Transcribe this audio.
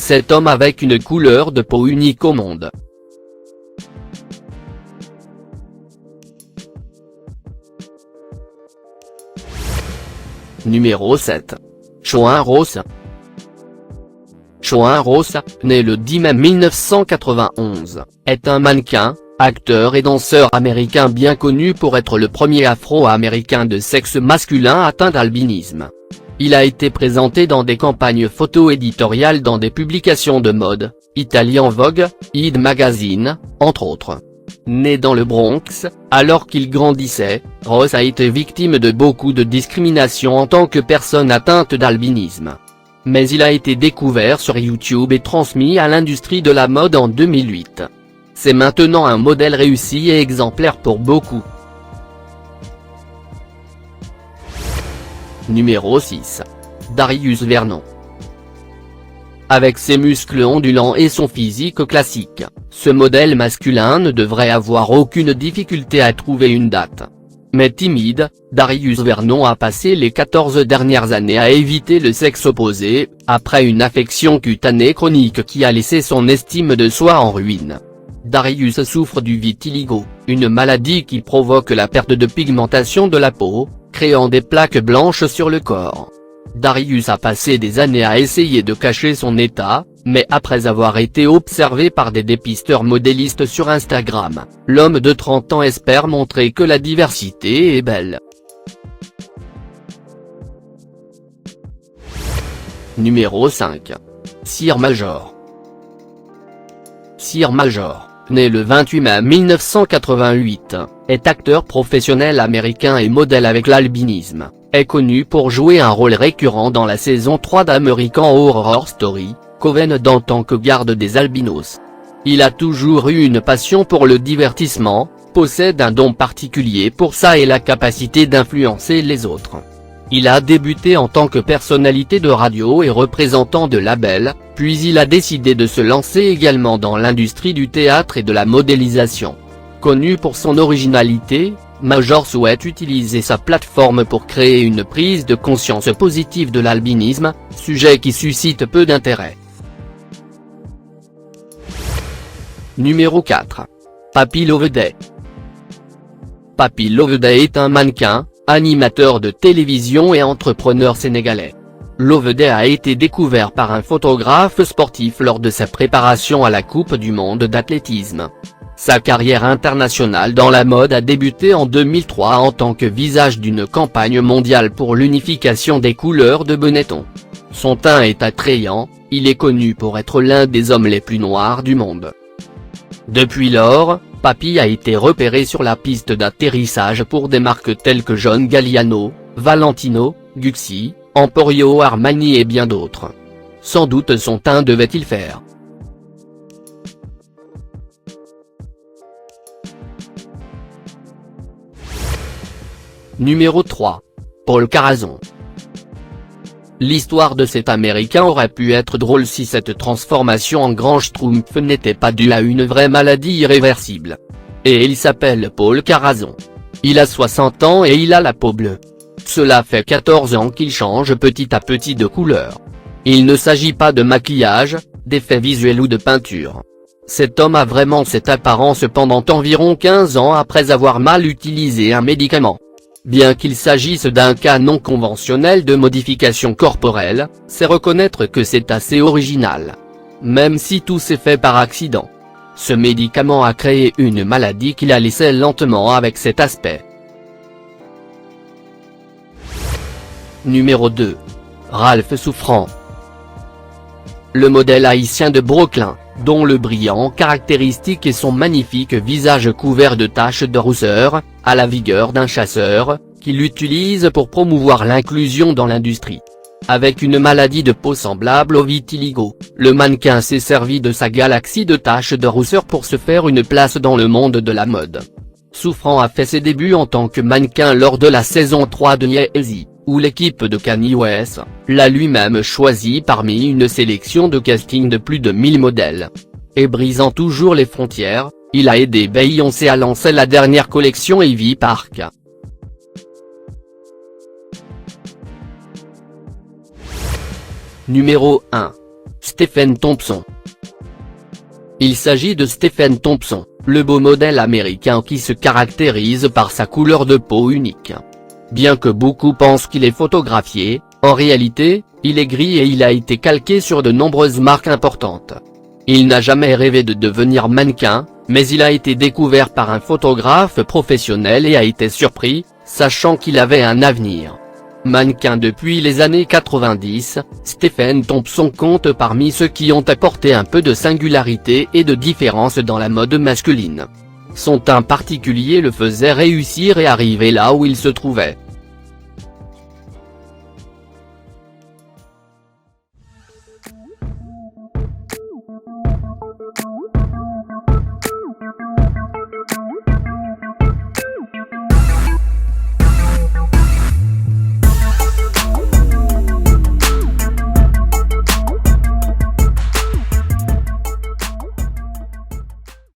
cet homme avec une couleur de peau unique au monde. Numéro 7. Choin Ross. Choin Ross, né le 10 mai 1991, est un mannequin, acteur et danseur américain bien connu pour être le premier afro-américain de sexe masculin atteint d'albinisme. Il a été présenté dans des campagnes photo-éditoriales dans des publications de mode, Italian Vogue, Id Magazine, entre autres. Né dans le Bronx, alors qu'il grandissait, Ross a été victime de beaucoup de discrimination en tant que personne atteinte d'albinisme. Mais il a été découvert sur YouTube et transmis à l'industrie de la mode en 2008. C'est maintenant un modèle réussi et exemplaire pour beaucoup. Numéro 6. Darius Vernon. Avec ses muscles ondulants et son physique classique, ce modèle masculin ne devrait avoir aucune difficulté à trouver une date. Mais timide, Darius Vernon a passé les 14 dernières années à éviter le sexe opposé, après une affection cutanée chronique qui a laissé son estime de soi en ruine. Darius souffre du vitiligo, une maladie qui provoque la perte de pigmentation de la peau, créant des plaques blanches sur le corps. Darius a passé des années à essayer de cacher son état, mais après avoir été observé par des dépisteurs modélistes sur Instagram, l'homme de 30 ans espère montrer que la diversité est belle. Numéro 5. Sir Major. Sir Major, né le 28 mai 1988, est acteur professionnel américain et modèle avec l'albinisme, est connu pour jouer un rôle récurrent dans la saison 3 d'American Horror Story, Coven en tant que garde des albinos. Il a toujours eu une passion pour le divertissement, possède un don particulier pour ça et la capacité d'influencer les autres. Il a débuté en tant que personnalité de radio et représentant de label, puis il a décidé de se lancer également dans l'industrie du théâtre et de la modélisation. Connu pour son originalité, Major souhaite utiliser sa plateforme pour créer une prise de conscience positive de l'albinisme, sujet qui suscite peu d'intérêt. Numéro 4. Papy Loveday. Papy Loveday est un mannequin, animateur de télévision et entrepreneur sénégalais. Loveday a été découvert par un photographe sportif lors de sa préparation à la Coupe du monde d'athlétisme. Sa carrière internationale dans la mode a débuté en 2003 en tant que visage d'une campagne mondiale pour l'unification des couleurs de Benetton. Son teint est attrayant, il est connu pour être l'un des hommes les plus noirs du monde. Depuis lors, Papy a été repéré sur la piste d'atterrissage pour des marques telles que John Galliano, Valentino, Gucci, Emporio Armani et bien d'autres. Sans doute son teint devait-il faire. Numéro 3. Paul Carazon. L'histoire de cet Américain aurait pu être drôle si cette transformation en grand schtroumpf n'était pas due à une vraie maladie irréversible. Et il s'appelle Paul Carazon. Il a 60 ans et il a la peau bleue. Cela fait 14 ans qu'il change petit à petit de couleur. Il ne s'agit pas de maquillage, d'effets visuels ou de peinture. Cet homme a vraiment cette apparence pendant environ 15 ans après avoir mal utilisé un médicament. Bien qu'il s'agisse d'un cas non conventionnel de modification corporelle, c'est reconnaître que c'est assez original. Même si tout s'est fait par accident. Ce médicament a créé une maladie qui l'a laissé lentement avec cet aspect. Numéro 2. Ralph Souffrant. Le modèle haïtien de Brooklyn, dont le brillant caractéristique et son magnifique visage couvert de taches de rousseur, a la vigueur d'un chasseur, qui l'utilise pour promouvoir l'inclusion dans l'industrie. Avec une maladie de peau semblable au vitiligo, le mannequin s'est servi de sa galaxie de taches de rousseur pour se faire une place dans le monde de la mode. Souffrant a fait ses débuts en tant que mannequin lors de la saison 3 de Yeezy, où l'équipe de Kanye West l'a lui-même choisi parmi une sélection de casting de plus de 1000 modèles. Et brisant toujours les frontières, il a aidé Beyoncé à lancer la dernière collection Ivy Park. Numéro 1. Stephen Thompson. Il s'agit de Stephen Thompson, le beau modèle américain qui se caractérise par sa couleur de peau unique. Bien que beaucoup pensent qu'il est photographié, en réalité, il est gris et il a été calqué sur de nombreuses marques importantes. Il n'a jamais rêvé de devenir mannequin, mais il a été découvert par un photographe professionnel et a été surpris, sachant qu'il avait un avenir. Mannequin depuis les années 90, Stephen Thompson compte parmi ceux qui ont apporté un peu de singularité et de différence dans la mode masculine. Son teint particulier le faisait réussir et arriver là où il se trouvait.